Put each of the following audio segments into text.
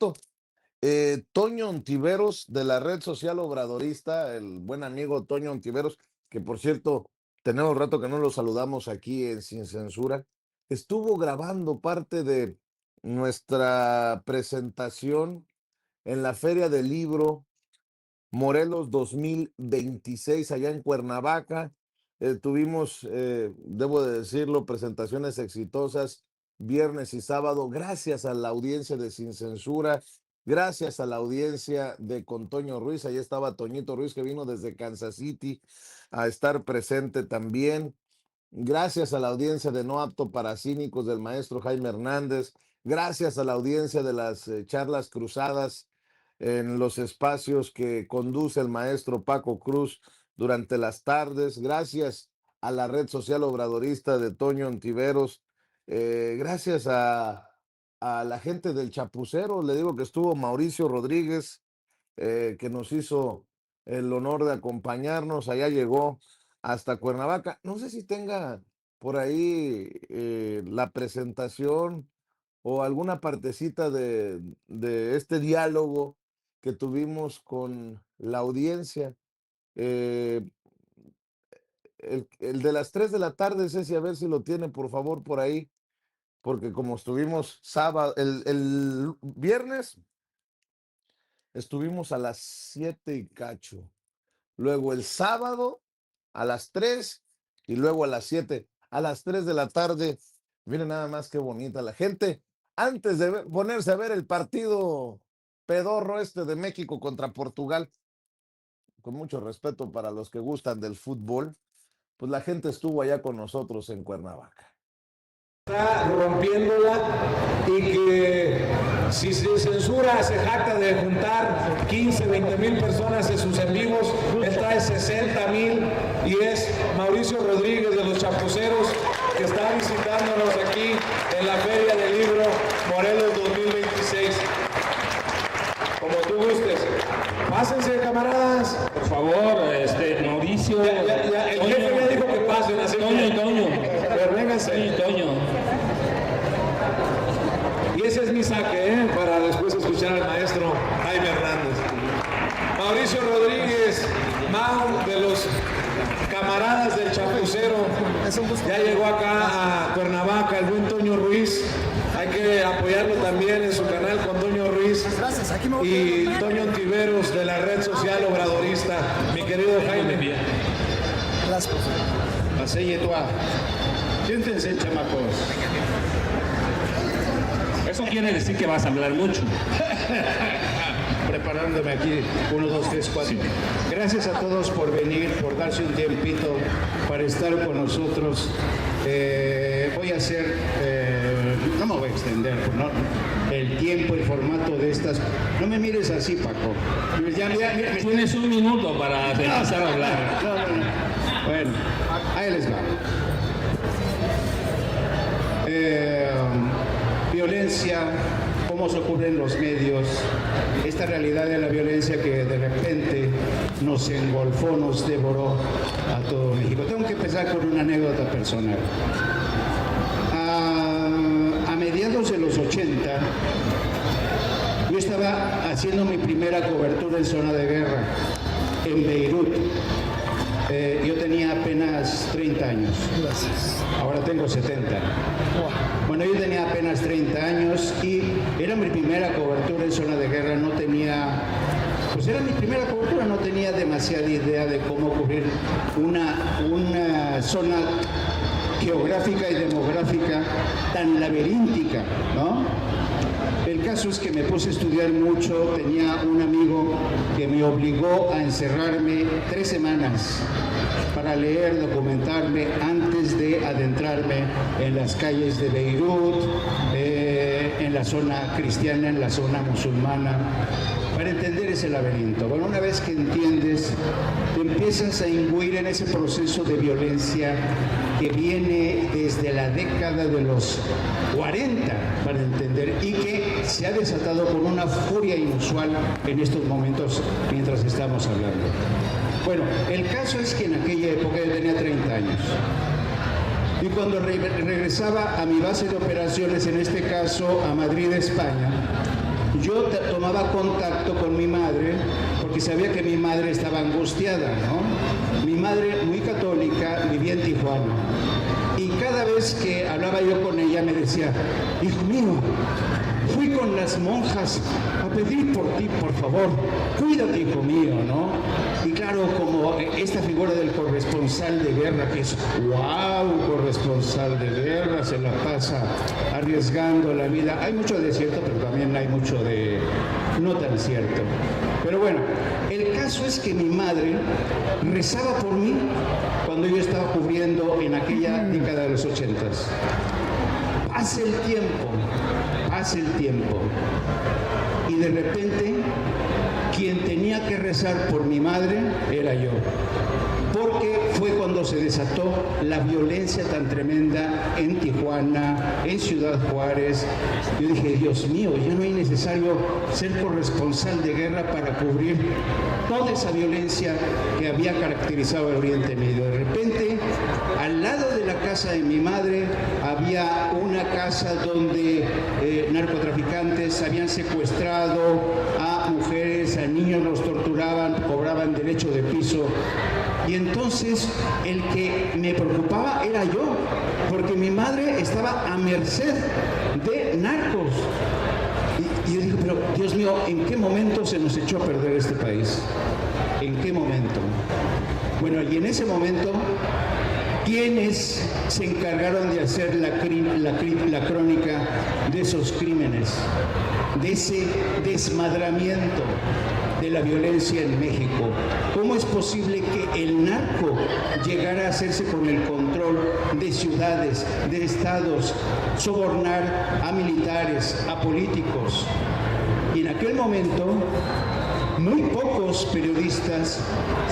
cierto, Toño Ontiveros de la red social obradorista, el buen amigo Toño Ontiveros, que por cierto, tenemos rato que no lo saludamos aquí en Sin Censura, estuvo grabando parte de nuestra presentación en la Feria del Libro Morelos 2026 allá en Cuernavaca. Tuvimos, debo de decirlo, presentaciones exitosas viernes y sábado, gracias a la audiencia de Sin Censura, gracias a la audiencia de Con Toño Ruiz. Ahí estaba Toñito Ruiz, que vino desde Kansas City a estar presente también. Gracias a la audiencia de No Apto para Cínicos del maestro Jaime Hernández. Gracias a la audiencia de las charlas cruzadas en los espacios que conduce el maestro Paco Cruz durante las tardes. Gracias a la red social obradorista de Toño Ontiveros. Gracias a la gente del Chapucero. Le digo que estuvo Mauricio Rodríguez, que nos hizo el honor de acompañarnos. Allá llegó hasta Cuernavaca. No sé si tenga por ahí la presentación o alguna partecita de este diálogo que tuvimos con la audiencia. Eh, el de las 3 de la tarde, Ceci, a ver si lo tiene, por favor, por ahí, porque como estuvimos sábado, el viernes estuvimos a las 7 y cacho. Luego el sábado a las 3 y luego a las 7. A las 3 de la tarde, miren nada más qué bonita la gente. Antes de ponerse a ver el partido pedorro este de México contra Portugal, con mucho respeto para los que gustan del fútbol, pues la gente estuvo allá con nosotros en Cuernavaca. Está rompiéndola y que si Sin Censura se jacta de juntar 15, 20 mil personas en sus en vivos, él trae 60 mil y es Mauricio Rodríguez de los Chapuceros que está visitándonos aquí en la Feria del Libro Morelos 2026. Como tú gustes. Pásense, camaradas. Por favor, Mauricio. El jefe ya dijo que pasen. Así Toño. Pero vénganse. Toño. Y ese es mi saque, para después escuchar al maestro Jaime Hernández. Mauricio Rodríguez, Mau, de los camaradas del Chapucero, ya llegó acá a Cuernavaca, el buen Toño Ruiz. Hay que apoyarlo también en su canal con Toño Ruiz. Y Toño Ontiveros de la red social obradorista, mi querido Jaime. Gracias, profe. Asseyez-toi. Siéntense, chamacos. Eso quiere decir que vas a hablar mucho. Preparándome aquí, 1, 2, 3, 4. Gracias a todos por venir, por darse un tiempito para estar con nosotros. Voy a hacer, no me voy a extender, ¿no? El tiempo, el formato de estas. No me mires así, Paco. Tienes un minuto para empezar a hablar. No. Bueno, ahí les va. Violencia, cómo se ocurre en los medios, esta realidad de la violencia que de repente nos engolfó, nos devoró a todo México. Tengo que empezar con una anécdota personal. A mediados de los 80, yo estaba haciendo mi primera cobertura en zona de guerra, en Beirut. Yo tenía apenas 30 años. Gracias. Ahora tengo 70. Bueno, yo tenía apenas 30 años y era mi primera cobertura en zona de guerra. No tenía, pues era mi primera cobertura, no tenía demasiada idea de cómo cubrir una zona geográfica y demográfica tan laberíntica, ¿no? El caso es que me puse a estudiar mucho, tenía un amigo que me obligó a encerrarme 3 semanas para leer, documentarme antes de adentrarme en las calles de Beirut, en la zona cristiana, en la zona musulmana, para entender ese laberinto. Bueno, una vez que entiendes, te empiezas a imbuir en ese proceso de violencia que viene desde la década de los 40, para entender, y que se ha desatado con una furia inusual en estos momentos mientras estamos hablando. Bueno, el caso es que en aquella época yo tenía 30 años. Y cuando regresaba a mi base de operaciones, en este caso a Madrid, España, yo tomaba contacto con mi madre porque sabía que mi madre estaba angustiada, ¿no? Mi madre, muy católica, vivía en Tijuana. Y cada vez que hablaba yo con ella me decía, hijo mío, fui con las monjas a pedir por ti, por favor, cuídate, hijo mío, ¿no? Y claro, como esta figura del corresponsal de guerra, que es, wow, corresponsal de guerra, se la pasa arriesgando la vida. Hay mucho de cierto, pero también hay mucho de no tan cierto. Pero bueno, el caso es que mi madre rezaba por mí cuando yo estaba cubriendo en aquella década de los 80s. Pasa el tiempo, y de repente quien tenía que rezar por mi madre era yo, porque fue cuando se desató la violencia tan tremenda en Tijuana, en Ciudad Juárez. Yo dije, Dios mío, ya no es necesario ser corresponsal de guerra para cubrir toda esa violencia que había caracterizado el Oriente Medio. De repente, al lado de la casa de mi madre había una casa donde narcotraficantes habían secuestrado a mujeres, a niños, los torturaban, cobraban derecho de piso. Y entonces el que me preocupaba era yo, porque mi madre estaba a merced de narcos. Y yo dije, pero Dios mío, ¿en qué momento se nos echó a perder este país? ¿En qué momento? Bueno, y en ese momento, ¿quiénes se encargaron de hacer la crónica de esos crímenes, de ese desmadramiento de la violencia en México? ¿Cómo es posible que el narco llegara a hacerse con el control de ciudades, de estados, sobornar a militares, a políticos? Y en aquel momento, muy pocos periodistas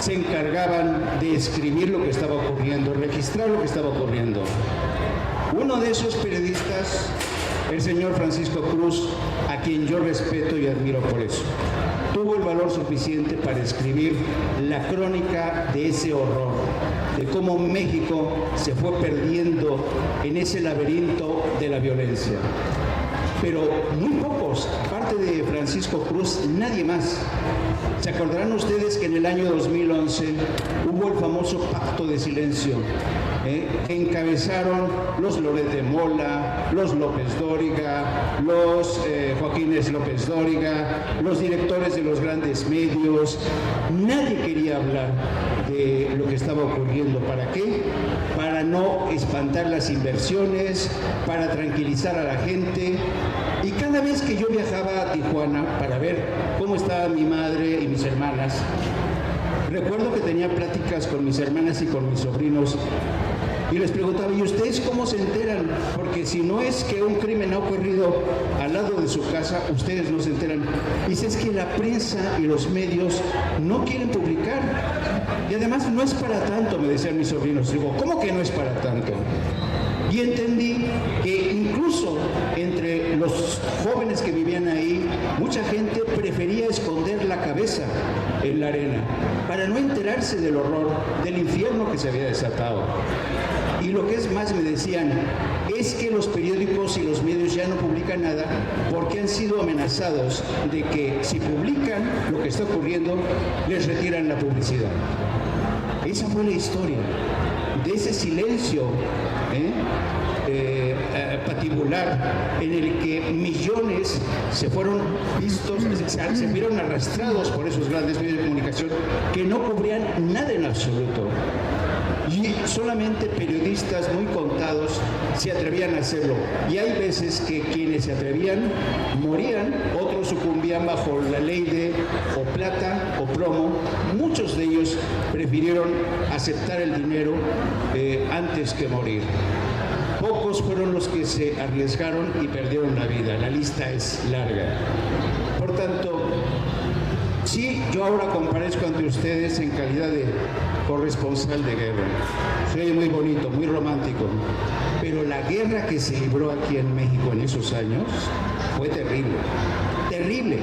se encargaban de escribir lo que estaba ocurriendo, registrar lo que estaba ocurriendo. Uno de esos periodistas, el señor Francisco Cruz, a quien yo respeto y admiro por eso, tuvo el valor suficiente para escribir la crónica de ese horror, de cómo México se fue perdiendo en ese laberinto de la violencia. Pero muy pocos, aparte de Francisco Cruz, nadie más. ¿Se acordarán ustedes que en el año 2011 hubo el famoso pacto de silencio? Que encabezaron los Loret de Mola, los López Dóriga, los Joaquines López Dóriga, los directores de los grandes medios. Nadie quería hablar de lo que estaba ocurriendo. ¿Para qué? Para no espantar las inversiones, para tranquilizar a la gente. Y cada vez que yo viajaba a Tijuana para ver cómo estaba mi madre y mis hermanas, recuerdo que tenía pláticas con mis hermanas y con mis sobrinos y les preguntaba, ¿y ustedes cómo se enteran? Porque si no es que un crimen ha ocurrido al lado de su casa, ustedes no se enteran. Y dice, es que la prensa y los medios no quieren publicar. Y además no es para tanto, me decían mis sobrinos. Digo, ¿cómo que no es para tanto? Y entendí que incluso entre los jóvenes que vivían ahí, mucha gente prefería esconder la cabeza en la arena para no enterarse del horror, del infierno que se había desatado. Y lo que es más, me decían, es que los periódicos y los medios ya no publican nada porque han sido amenazados de que si publican lo que está ocurriendo, les retiran la publicidad. Esa fue la historia de ese silencio patibular en el que millones se fueron vistos, se vieron arrastrados por esos grandes medios de comunicación que no cubrían nada en absoluto. Y solamente periodistas muy contados se atrevían a hacerlo. Y hay veces que quienes se atrevían morían, otros sucumbían bajo la ley de o plata o plomo. Muchos de ellos prefirieron aceptar el dinero antes que morir. Pocos fueron los que se arriesgaron y perdieron la vida. La lista es larga. Por tanto, sí, yo ahora comparezco ante ustedes en calidad de corresponsal de guerra. Soy muy bonito, muy romántico, pero la guerra que se libró aquí en México en esos años fue terrible, terrible.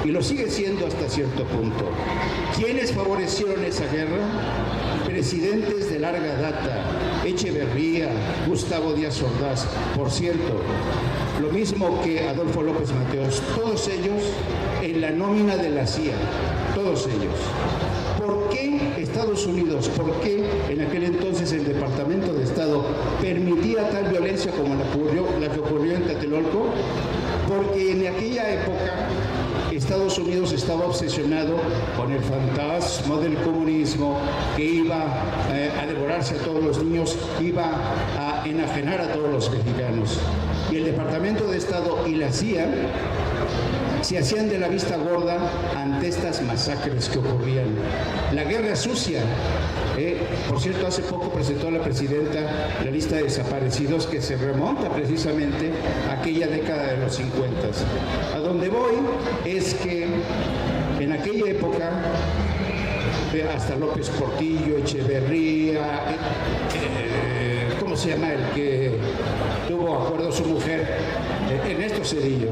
y lo sigue siendo hasta cierto punto. ¿Quiénes favorecieron esa guerra? Presidentes de larga data, Echeverría, Gustavo Díaz Ordaz, por cierto, lo mismo que Adolfo López Mateos, todos ellos en la nómina de la CIA, todos ellos. ¿Por qué Estados Unidos, por qué en aquel entonces el Departamento de Estado permitía tal violencia como la que ocurrió en Tlatelolco? Porque en aquella época Estados Unidos estaba obsesionado con el fantasma del comunismo que iba a devorarse a todos los niños, iba a enajenar a todos los mexicanos. Y el Departamento de Estado y la CIA se hacían de la vista gorda ante estas masacres que ocurrían. La guerra sucia. Por cierto, hace poco presentó la presidenta la lista de desaparecidos que se remonta precisamente a aquella década de los 50. A donde voy es que en aquella época hasta López Portillo, Echeverría, ¿cómo se llama el que tuvo acuerdo su mujer? Ernesto Zedillo.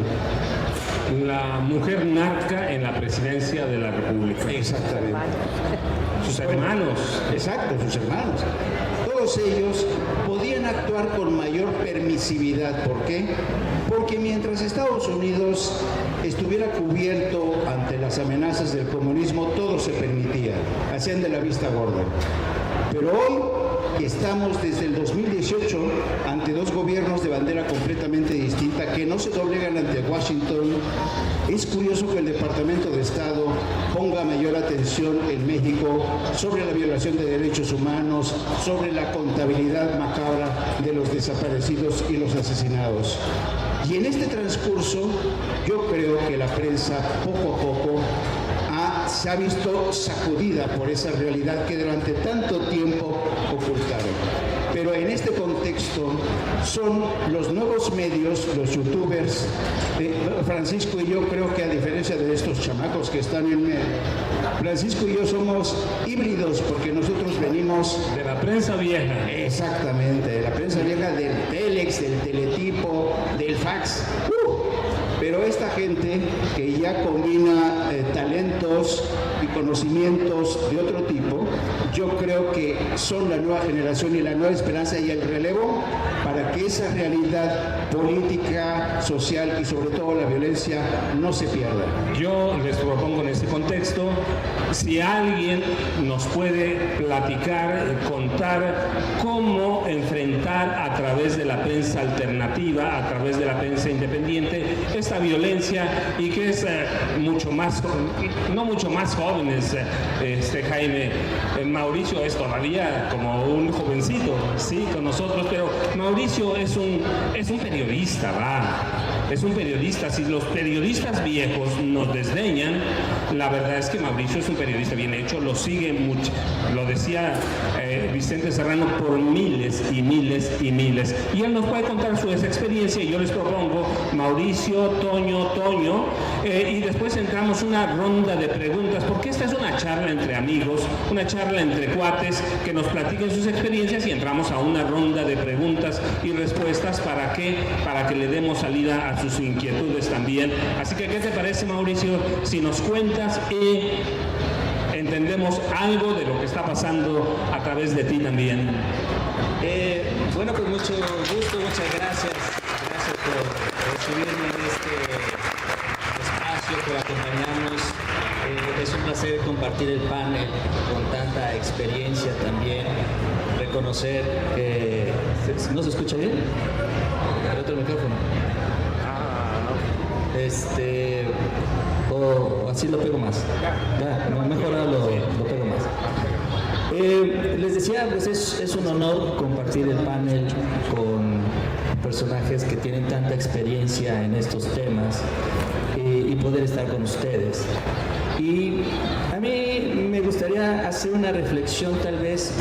La mujer narca en la presidencia de la República. Exactamente. Sus hermanos. Exacto, sus hermanos. Todos ellos podían actuar con mayor permisividad. ¿Por qué? Porque mientras Estados Unidos estuviera cubierto ante las amenazas del comunismo, todo se permitía. Hacían de la vista gorda. Pero hoy estamos desde el 2018 ante dos gobiernos de bandera completamente distinta que no se doblegan ante Washington. Es curioso que el Departamento de Estado ponga mayor atención en México sobre la violación de derechos humanos, sobre la contabilidad macabra de los desaparecidos y los asesinados. Y en este transcurso, yo creo que la prensa poco a poco se ha visto sacudida por esa realidad que durante tanto tiempo ocultaron. Pero en este contexto son los nuevos medios, los youtubers, Francisco y yo creo que a diferencia de estos chamacos que están en medio, Francisco y yo somos híbridos porque nosotros venimos de la prensa vieja. Exactamente, de la prensa vieja, del telex, del teletipo, del fax. Pero esta gente que ya combina talentos y conocimientos de otro tipo, yo creo que son la nueva generación y la nueva esperanza y el relevo para que esa realidad política, social y sobre todo la violencia no se pierda. Yo les propongo en este contexto, si alguien nos puede platicar, contar cómo enfrentar a través de la prensa alternativa, a través de la prensa independiente, esta violencia y que es mucho más, no mucho más jóvenes, Jaime. Mauricio es todavía como un jovencito, sí, con nosotros, pero Mauricio es un periodista, es un periodista. Si los periodistas viejos nos desdeñan, la verdad es que Mauricio es un periodista bien hecho, lo sigue mucho, lo decía Vicente Serrano, por miles y miles y miles, y él nos puede contar su experiencia. Y yo les propongo Mauricio, Toño, y después entramos una ronda de preguntas, porque esta es una charla entre amigos, una charla entre cuates que nos platiquen sus experiencias, y entramos a una ronda de preguntas y respuestas para que le demos salida a sus inquietudes también. Así que, ¿qué te parece, Mauricio, si nos cuentas y entendemos algo de lo que está pasando a través de ti también? Bueno, pues mucho gusto, muchas gracias. Gracias por recibirme en este espacio, por acompañarnos. Es un placer compartir el panel con tanta experiencia también. Reconocer que... ¿No se escucha bien? El otro micrófono. O así lo pego más. Ya, mejor ahora lo pego más. Les decía, pues es un honor compartir el panel con personajes que tienen tanta experiencia en estos temas y poder estar con ustedes. Y a mí me gustaría hacer una reflexión tal vez